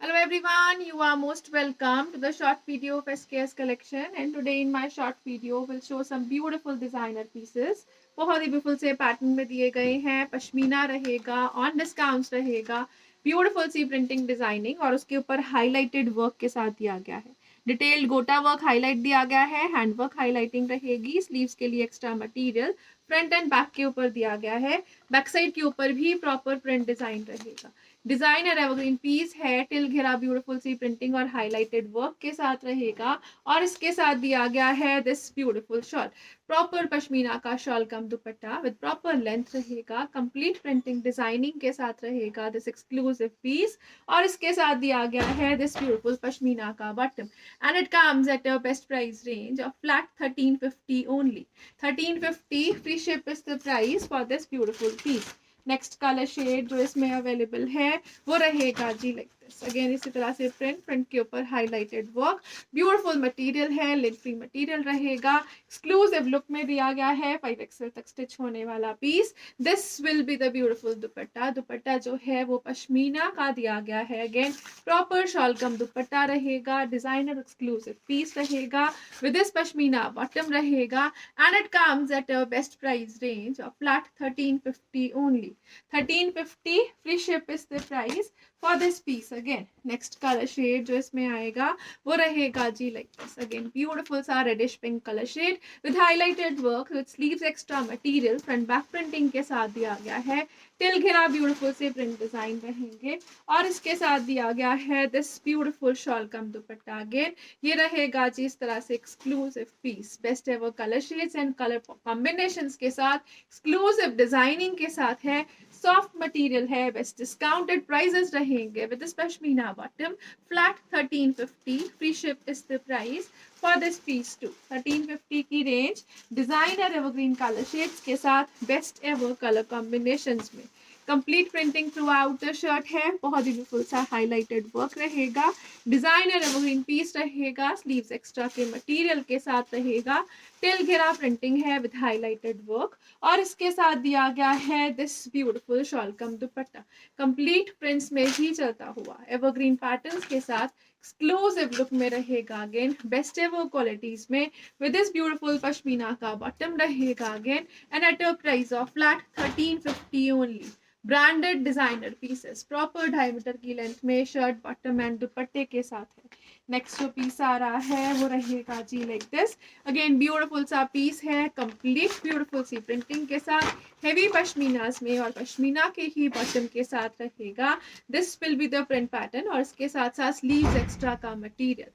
Hello everyone, you are most welcome to the short video of SKS collection, and today in my short video will show some beautiful designer pieces. बहुत ही beautiful से pattern में दिए गए हैं, पश्मीना रहेगा, on discounts रहेगा, beautiful सी प्रिंटिंग डिजाइनिंग और उसके ऊपर हाईलाइटेड वर्क के साथ दिया गया है। डिटेल्ड गोटा वर्क हाईलाइट दिया गया है, हैंड वर्क हाईलाइटिंग रहेगी, स्लीव्स के लिए extra material, front and back के ऊपर दिया गया है, बैक साइड के ऊपर भी प्रॉपर प्रिंट डिजाइन रहेगा। डिजाइनर एवरग्रीन पीस है, टिल घेरा ब्यूटीफुल सी प्रिंटिंग और हाईलाइटेड वर्क के साथ रहेगा और इसके साथ दिया गया है this beautiful shawl. Proper pashmina का shawl cum dupatta with proper length रहेगा, कंप्लीट प्रिंटिंग डिजाइनिंग के साथ रहेगा दिस एक्सक्लूसिव पीस और इसके साथ दिया गया है दिस ब्यूटीफुल पश्मीना का bottom and it comes at a best price range of flat 1350 only. 1350 free ship is the price for this beautiful piece. Next colour shade जो इसमें अवेलेबल है वो रहेगा जी लाइक दिस। अगेन इसी तरह से फ्रंट के ऊपर हाईलाइटेड वर्क, ब्यूटीफुल मटेरियल है, लिड फ्री मटेरियल रहेगा, एक्सक्लूसिव लुक में दिया गया है, 5XL तक स्टिच होने वाला piece. This will be the beautiful dupatta. Dupatta जो है वो पश्मीना का दिया गया है। Again proper shawl cum dupatta रहेगा, डिजाइनर एक्सक्लूसिव पीस रहेगा विद दिस पश्मीना बॉटम रहेगा and it comes at a best price range of flat 1350 only. 1350 free ship is the price for this piece. Again next colour shade जो इसमें आएगा वो रहेगा जी like this. Again beautiful सा reddish pink colour shade with highlighted work with sleeves extra material, front back printing के साथ दिया गया है, टिल घेरा ब्यूटीफुल से प्रिंट डिजाइन रहेंगे और इसके साथ दिया गया है this beautiful shawl cum dupatta. Again ये रहेगा जी इस तरह से exclusive piece, best ever colour shades and colour combinations के साथ, एक्सक्लूसिव डिजाइनिंग के साथ है, सॉफ्ट मटेरियल है, बेस्ट डिस्काउंटेड प्राइसेस रहेंगे with this pashmina bottom flat 1350 free ship is the price for this piece too. 1350 की range designer evergreen colour shades के साथ बेस्ट एवर कलर कॉम्बिनेशंस में। Complete printing through out the shirt है, बहुत ही beautiful सा highlighted work रहेगा, designer evergreen piece रहेगा, स्लीव्स एक्स्ट्रा के मटेरियल के साथ रहेगा, टिल घेरा प्रिंटिंग है विद हाईलाइटेड वर्क और इसके साथ दिया गया है this beautiful shawl cum dupatta. Complete prints में ही चलता हुआ एवरग्रीन पैटर्न्स के साथ एक्सक्लूसिव लुक में रहेगा। अगेन बेस्ट एवर क्वालिटीज में विद दिस ब्यूटीफुल पश्मीना का बॉटम रहेगा। Again and at a price of flat 1350 only. Branded designer pieces proper 2.5 metre की लेंथ में शर्ट बॉटम एंड दुपट्टे के साथ है। नेक्स्ट जो पीस आ रहा है वो रहेगा जी लाइक दिस। अगेन ब्यूटीफुल सा पीस है, कंप्लीट ब्यूटीफुल सी प्रिंटिंग के साथ, हेवी पश्मीनास में और पश्मीना के ही बॉटम के साथ रहेगा। This will be the print pattern और इसके साथ साथ स्लीव्स एक्स्ट्रा का मटेरियल।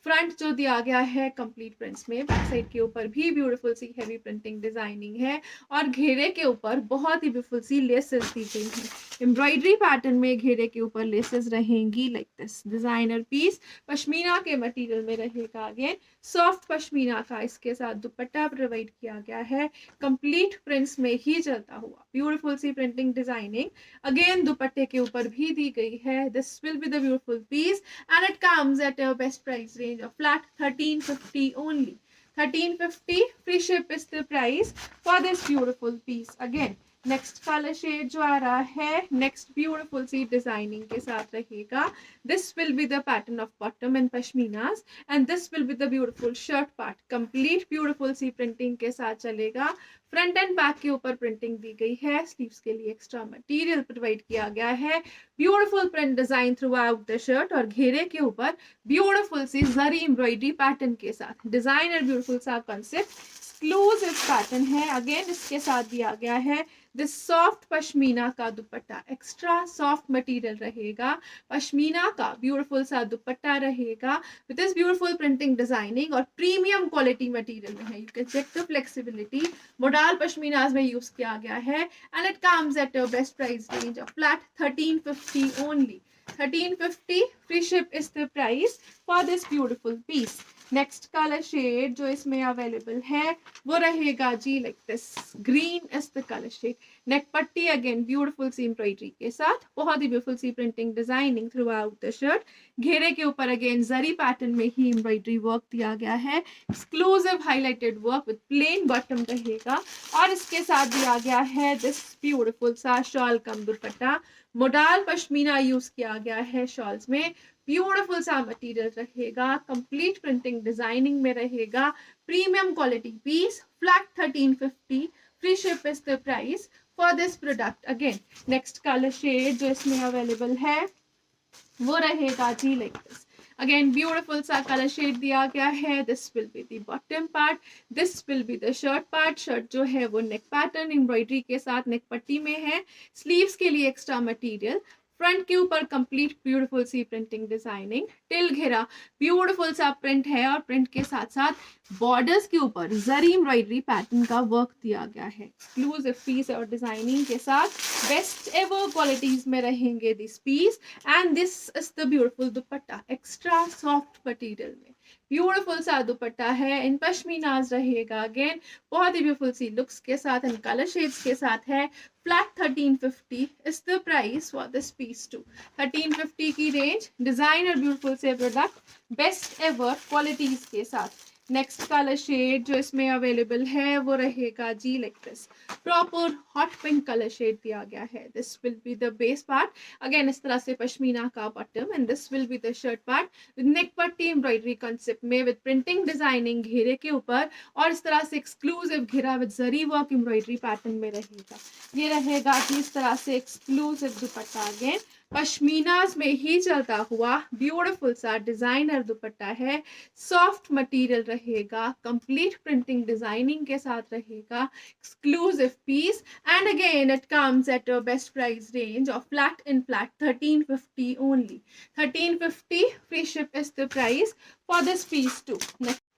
फ्रंट जो दिया गया है कंप्लीट प्रिंट्स में, बैक साइड के ऊपर भी ब्यूटीफुल सी हेवी प्रिंटिंग डिजाइनिंग है और घेरे के ऊपर बहुत ही ब्यूटीफुल सी लेसेस दी गई हैं। एम्ब्रॉयडरी पैटर्न में घेरे के ऊपर लेसेस रहेंगी like this. Designer piece pashmina के मटेरियल में रहेगा। अगेन सॉफ्ट पश्मीना का इसके साथ दुपट्टा प्रोवाइड किया गया है, कंप्लीट प्रिंट्स में ही चलता हुआ ब्यूटीफुल सी प्रिंटिंग डिजाइनिंग अगेन दुपट्टे के ऊपर भी दी गई है। This will be the beautiful piece and it comes at a best price range of flat 1350 only. 1350 free ship is the price for this beautiful piece. Again next colour shade जो आ रहा है नेक्स्ट ब्यूटीफुल सी designing के साथ रहेगा। This will be the pattern of bottom and pashminas and this will be the beautiful shirt part, complete beautiful सी printing के साथ चलेगा। फ्रंट एंड बैक के ऊपर प्रिंटिंग दी गई है, स्लीव्स के लिए एक्स्ट्रा मटेरियल प्रोवाइड किया गया है, beautiful print design through out the shirt और घेरे के ऊपर ब्यूटीफुल सी जरी एम्ब्रॉयडरी पैटर्न के साथ डिजाइनर ब्यूटीफुल सा कॉन्सेप्ट एक्सक्लूसिव पैटर्न है। अगेन इसके साथ दिया गया है दिस सॉफ्ट पश्मीना का दुपट्टा, एक्स्ट्रा सॉफ्ट मटेरियल रहेगा, पश्मीना का ब्यूटीफुल सा दुपट्टा रहेगा with this beautiful printing designing और प्रीमियम क्वालिटी मटेरियल में है। You can check the flexibility, modal pashminas में यूज किया गया है and it comes at a best price range of flat 1350 only. 1350 free ship is the price for this beautiful piece. Next colour shade जो इसमें available है वो रहेगा जी like this. Green is the colour shade. Neck पट्टी again beautiful सी embroidery के साथ, बहुत ही ब्यूटीफुल सी printing designing throughout the shirt. घेरे के ऊपर अगेन जरी पैटर्न में ही एम्ब्रॉयडरी वर्क दिया गया है, exclusive highlighted work with plain bottom रहेगा और इसके साथ दिया गया है दिस ब्यूटीफुल सा शॉल कम दुपट्टा मोडाल पश्मीना यूज किया गया है शॉल्स में। ब्यूटीफुल सा मटेरियल रहेगा, कंप्लीट प्रिंटिंग डिजाइनिंग में रहेगा, premium quality piece, flat 1350, free ship is the price for this product. Again next colour shade जो इसमें अवेलेबल है वो रहेगा जी लाइक दिस। अगेन ब्यूटीफुल सा कलर शेड दिया गया है। This will be the bottom part, this will be the shirt part. Shirt जो है वो नेक पैटर्न एम्ब्रॉयडरी के साथ नेक पट्टी में है। स्लीव्स के लिए एक्स्ट्रा मटेरियल, फ्रंट के ऊपर कंप्लीट ब्यूटीफुल सी प्रिंटिंग डिजाइनिंग, टिल घेरा ब्यूटीफुल सा प्रिंट है और प्रिंट के साथ साथ बॉर्डर्स के ऊपर जरी एम्ब्रॉयडरी पैटर्न का वर्क दिया गया है। एक्सक्लूसिव पीस और डिजाइनिंग के साथ बेस्ट एवर क्वालिटीज में रहेंगे this piece. And this is the beautiful dupatta, extra soft material में ब्यूटीफुल सा दुपट्टा है, इन पश्मीनाज रहेगा। अगेन बहुत ही ब्यूटीफुल सी लुक्स के साथ एंड कलर शेड्स के साथ है। Flat 1350 is the price for this piece too. 1350 की रेंज, डिजाइनर ब्यूटीफुल से प्रोडक्ट, बेस्ट एवर क्वालिटीज के साथ। नेक्स्ट कलर शेड जो इसमें अवेलेबल है वो रहेगा जी like this. Proper hot pink colour shade दिया गया है। This will be the base part, again इस तरह से पश्मीना का bottom, and this will be the shirt part with neck पट्टी एम्ब्रॉयडरी कॉन्सेप्ट में विद प्रिंटिंग डिजाइनिंग घेरे के ऊपर, और इस तरह से एक्सक्लूसिव घेरा with zari work embroidery pattern में रहेगा। ये रहेगा कि इस तरह से एक्सक्लूसिव दुपट्टा, अगेन पश्मीनाज में ही चलता हुआ ब्यूटीफुल सा डिजाइनर दुपट्टा है। सॉफ्ट मटेरियल रहेगा, कंप्लीट प्रिंटिंग डिजाइनिंग के साथ रहेगा, exclusive piece, and again it comes at a best price range of flat in flat 1350 only. 1350 free ship is the price for this piece too.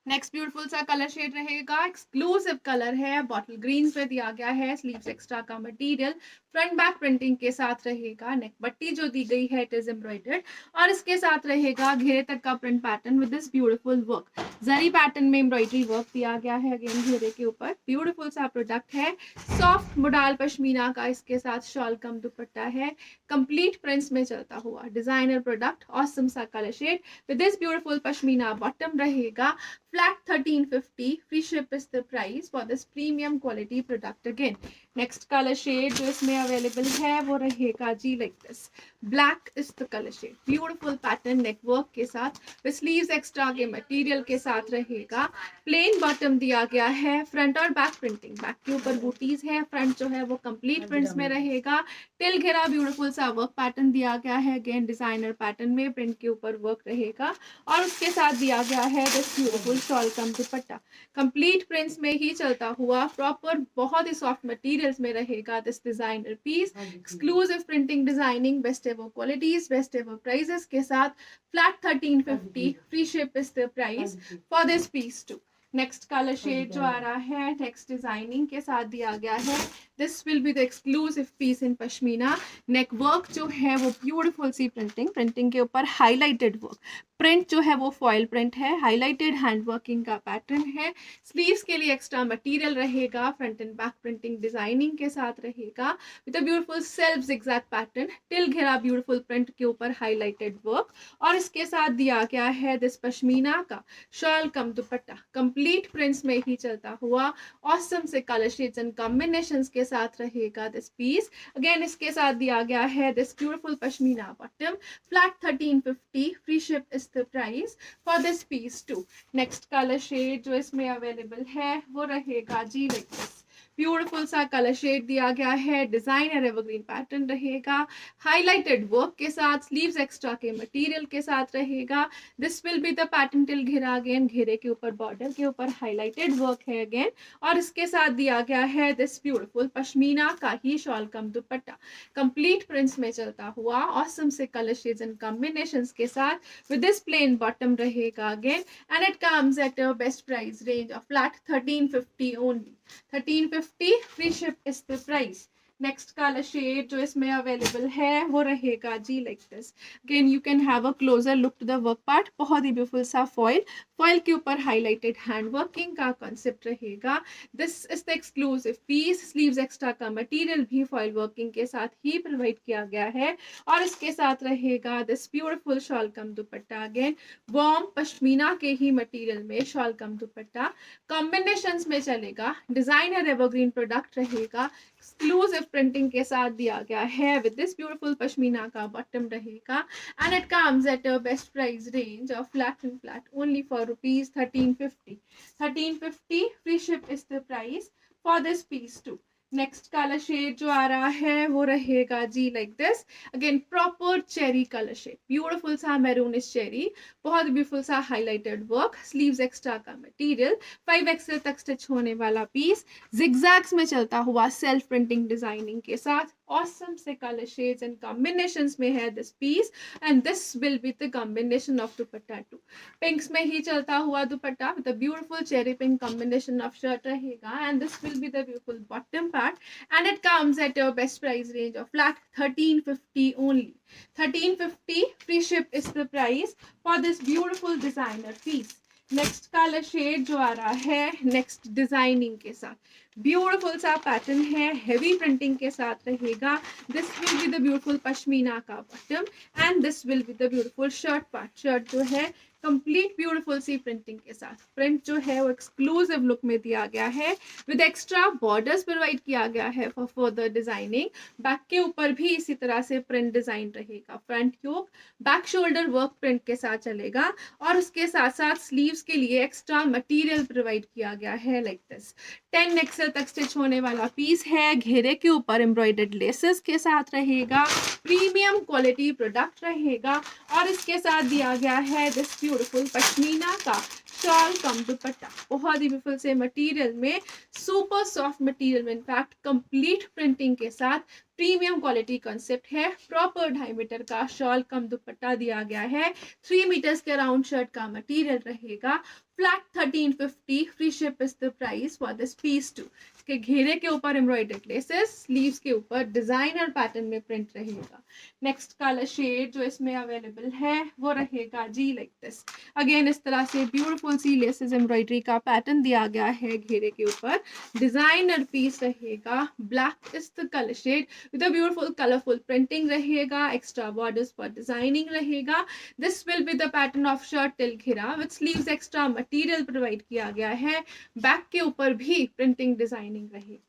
Next beautiful सा colour shade रहेगा, exclusive colour है, bottle green में दिया गया है। Sleeves extra का material, front back printing के साथ रहेगा। नेक पट्टी जो दी गई है इट इज एम्ब्रॉयडर्ड, और इसके साथ रहेगा घेरे तक का print pattern with this beautiful work. Zari pattern में एम्ब्रॉयडरी वर्क दिया गया है अगेन घेरे के ऊपर। ब्यूटीफुल सा प्रोडक्ट है, सॉफ्ट मोडाल पश्मीना का इसके साथ शॉल कम दुपट्टा है। कंप्लीट प्रिंट्स में चलता हुआ डिजाइनर प्रोडक्ट, ऑसम सा colour shade with this beautiful pashmina bottom रहेगा। Flat 1350, free ship is the price for this premium quality product again. Next color shade जो इसमें available है वो रहेगा जी like this. Black is the color shade. Beautiful pattern neck work के साथ with sleeves extra के material के साथ रहेगा। Plain bottom दिया गया है, front और back printing, back के ऊपर बूटीज है, front जो है वो complete prints में रहेगा। टिल घेरा beautiful सा work pattern दिया गया है, again designer pattern में print के ऊपर work रहेगा, और उसके साथ दिया गया है this beautiful shawl cum dupatta. Complete prints में ही चलता हुआ प्रॉपर बहुत ही सॉफ्ट मटेरियल्स में रहेगा this designer piece. Exclusive printing designing, best ever qualities, best ever prices के साथ flat 1350 free ship is the price for this piece too. Next colour shade जो आ रहा है नेक्स्ट डिजाइनिंग के साथ दिया गया है। This will be the exclusive piece in pashmina. Neck work जो है वो ब्यूटीफुल सी प्रिंटिंग के ऊपर हाईलाइटेड वर्क, प्रिंट जो है वो फॉयल प्रिंट है, हाईलाइटेड हैंड वर्किंग का पैटर्न है। स्लीव्स के लिए एक्स्ट्रा मटेरियल रहेगा, front and back printing designing के साथ रहेगा with a beautiful self zigzag pattern. Till घेरा ब्यूटीफुल प्रिंट के ऊपर हाईलाइटेड वर्क, और इसके साथ दिया गया है दिस पश्मीना का shawl cum dupatta. Complete prints में ही चलता हुआ ऑसम से कलर शेड्स एंड कॉम्बिनेशंस के साथ रहेगा दिस पीस। अगेन इसके साथ दिया गया है this beautiful pashmina bottom. Flat 1350 free ship is the price for this piece too. Next color shade जो इसमें available है वो रहेगा जी like this. ब्यूटीफुल सा कलर शेड दिया गया है, डिजाइनर एवरग्रीन पैटर्न रहेगा, हाईलाइटेड वर्क के साथ, स्लीव्स एक्स्ट्रा के मटेरियल के साथ रहेगा। This will be the pattern till घेरा, अगेन घेरे के ऊपर बॉर्डर के ऊपर हाईलाइटेड वर्क है अगेन, और इसके साथ दिया गया है दिस ब्यूटीफुल पश्मीना का ही shawl cum dupatta. Complete prints में चलता हुआ ऑसम से कलर शेड्स एंड कॉम्बिनेशंस के साथ विद दिस प्लेन बॉटम रहेगा again, and it comes at a best price range of flat 1350 only. 1350 free ship is the price. Next colour shade जो इसमें available है वो रहेगा जी like this. Again you can have a closer look to the work part. बहुत ही beautiful सा foil के ऊपर हाईलाइटेड हैंड वर्किंग का कॉन्सेप्ट रहेगा। This is the exclusive piece. Sleeves extra का मटेरियल भी फॉइल वर्किंग के साथ ही प्रोवाइड किया गया है, और इसके साथ रहेगा this beautiful shawl cum dupatta. Again warm pashmina के ही मटेरियल में शॉल कम दुपट्टा, कॉम्बिनेशंस में चलेगा, डिजाइनर एवरग्रीन प्रोडक्ट रहेगा, एक्सक्लूसिव प्रिंटिंग के साथ दिया गया है विद दिस ब्यूटीफुल पश्मीना का बॉटम रहेगा and it comes at a best price range of flat and flat only for rupees 1350. 1350 free ship is the price for this piece too. Next colour shade जो आ रहा है वो रहेगा जी like this. Again proper cherry colour shade, beautiful सा maroonish cherry, बहुत beautiful सा हाईलाइटेड वर्क, स्लीव्स एक्स्ट्रा का मटेरियल, 5XL तक स्टिच होने वाला पीस, जिगजैग्स में चलता हुआ सेल्फ प्रिंटिंग डिजाइनिंग के साथ awesome से color shades and combinations में है this piece and this will be the combination of dupatta too. Pinks में ही चलता हुआ दुपट्टा with a beautiful cherry pink combination of shirt रहेगा and this will be the beautiful bottom part and it comes at your best price range of flat 1350 only. 1350 free ship is the price for this beautiful designer piece. Next colour shade जो आ रहा है next designing के साथ, beautiful सा pattern है, heavy printing के साथ रहेगा. This will be the beautiful pashmina का bottom and this will be the beautiful shirt part. Shirt जो है कंप्लीट ब्यूटीफुल सी प्रिंटिंग के साथ, प्रिंट जो है वो एक्सक्लूसिव लुक में दिया गया है विद एक्स्ट्रा बॉर्डर्स प्रोवाइड किया गया है फॉर फर्दर डिजाइनिंग. बैक के ऊपर भी इसी तरह से प्रिंट डिजाइन रहेगा. फ्रंट योक बैक शोल्डर वर्क प्रिंट के साथ चलेगा और उसके साथ साथ स्लीव्स के लिए एक्स्ट्रा मटेरियल प्रोवाइड किया गया है लाइक दिस. 10XL तक स्टिच होने वाला पीस है, घेरे के ऊपर एम्ब्रॉयडर्ड लेसेस के साथ रहेगा, प्रीमियम क्वालिटी प्रोडक्ट रहेगा और इसके साथ दिया गया है दिस ब्यूटीफुल पश्मीना का शॉल कम दुपट्टा. बहुत ही ब्यूटीफुल से मटेरियल में, सुपर सॉफ्ट मटेरियल में, इनफैक्ट कंप्लीट प्रिंटिंग के साथ प्रीमियम क्वालिटी कॉन्सेप्ट है. प्रॉपर 2.5 मीटर का शॉल कम दुपट्टा दिया गया है. 3 मीटर्स के राउंड शर्ट का मटेरियल रहेगा. Flat 1350 free ship is the price for this piece too. इसके घेरे के ऊपर एम्ब्रॉयडर्ड लेसेस, स्लीव्स के ऊपर डिजाइनर पैटर्न में प्रिंट रहेगा. नेक्स्ट कलर शेड जो इसमें अवेलेबल है वो रहेगा जी लाइक दिस. अगेन इस तरह से ब्यूटीफुल सी लेसेस एम्ब्रॉयडरी का पैटर्न दिया गया है घेरे के ऊपर. डिजाइनर पीस रहेगा. Black is the colour shade with a beautiful colorful printing रहेगा, extra borders for designing रहेगा. This will be the pattern of shirt till घेरा with sleeves extra material provide किया गया है. बैक के ऊपर भी printing designing रहेगी.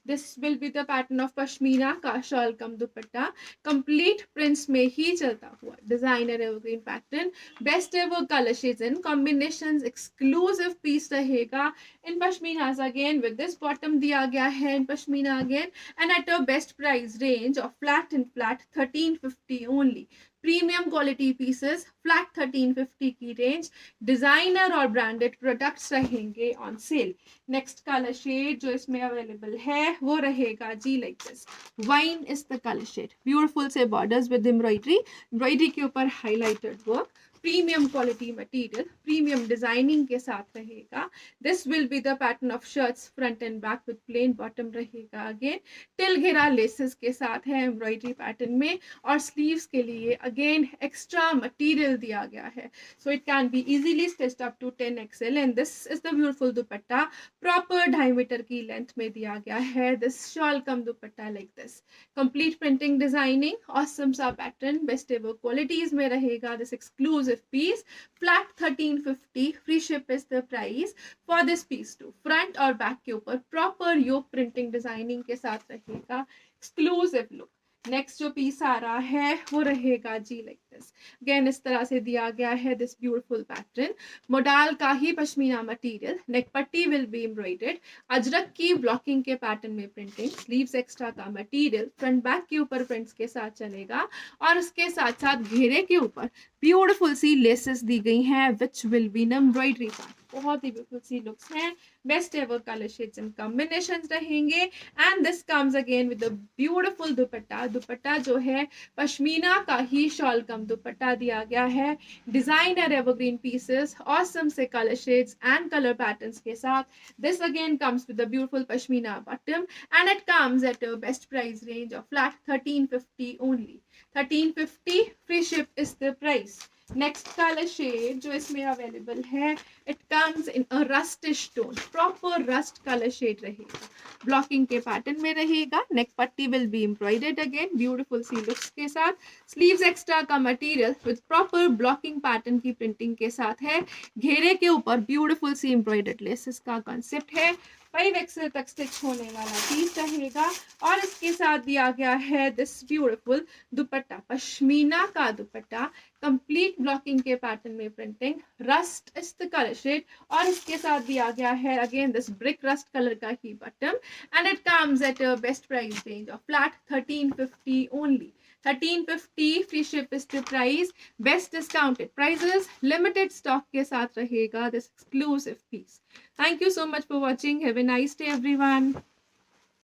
This will be the pattern of pashmina का shawl cum dupatta, complete prints में ही चलता हुआ designer evergreen pattern, best ever colour shades and combinations, exclusive piece रहेगा in pashmina. Again with this bottom दिया गया है in pashmina again and at a best price range of flat and flat 1350 only. Premium quality pieces flat 1350 की range, designer और branded products रहेंगे on sale. Next colour shade जो इसमें available है वो रहेगा जी like this. Wine is the colour shade, beautiful से बॉर्डर्स विद एम्ब्रॉयडरी, एम्ब्रॉयडरी के ऊपर highlighted work, premium quality material, premium designing के साथ रहेगा. This will be the pattern of shirts front and back with plain bottom रहेगा. Again till घेरा laces के साथ है एम्ब्रॉयडरी पैटर्न में और स्लीव्स के लिए अगेन एक्स्ट्रा मटेरियल दिया गया है. So it can be easily stitched up to 10XL and this is the beautiful dupatta. Proper 2.5 metre की लेंथ में दिया गया है this shawl cum dupatta like this. Complete printing designing, awesome सा पैटर्न, बेस्ट एवर क्वालिटीज में रहेगा. This exclusive piece flat 1350 free ship is the price for this piece too. Front और back के ऊपर प्रॉपर योक प्रिंटिंग डिजाइनिंग के साथ रहेगा. Exclusive look. Next जो पीस आ रहा है वो रहेगा जी लाइक दिस. अगेन इस तरह से दिया गया है दिस ब्यूटीफुल पैटर्न, मोडाल का ही पश्मीना मटेरियल, नेक पट्टी विल बी एम्ब्रॉयडर्ड, अजरक की ब्लॉकिंग के पैटर्न में प्रिंटिंग, स्लीव्स एक्स्ट्रा का मटेरियल, फ्रंट बैक के ऊपर प्रिंट्स के साथ चलेगा और उसके साथ साथ घेरे के ऊपर ब्यूटीफुल सी लेसेस दी गई हैं which will be embroidery part. बहुत ही ब्यूटीफुल सी लुक्स हैं, best ever colour shades and combinations रहेंगे and this comes again with the beautiful dupatta. Dupatta जो है पश्मीना का ही शॉल कम दुपट्टा दिया गया है. डिजाइनर एवरग्रीन पीसेस, ऑसम से colour shades and colour patterns के साथ. This again comes with the beautiful pashmina bottom and it comes at a best price range of flat 1350 only. 1350 free ship is the price. Next colour shade जो इसमें available है it comes in a rustish tone, proper rust colour shade रहेगा. Blocking के pattern में रहेगा. Neck पट्टी will be embroidered again beautiful सी looks के साथ. स्लीव्स एक्स्ट्रा का material with proper blocking pattern की प्रिंटिंग के साथ है. घेरे के ऊपर ब्यूटीफुल सी एम्ब्रॉयडर्ड लेसेस का कॉन्सेप्ट है. 5 XL तक स्टिच होने वाला पीस रहेगा। और इसके साथ दिया गया है दिस ब्यूटीफुल दुपट्टा, पश्मीना का दुपट्टा, कंप्लीट ब्लॉकिंग के पैटर्न में printing, rust is the colour shade. और इसके साथ दिया गया है again this brick rust colour का ही button, and it comes at a best price range of flat 1350 only. 1350 free ship is the price, best discounted prices, limited stock के साथ रहेगा this exclusive piece. Thank you so much for watching. Have a nice day everyone.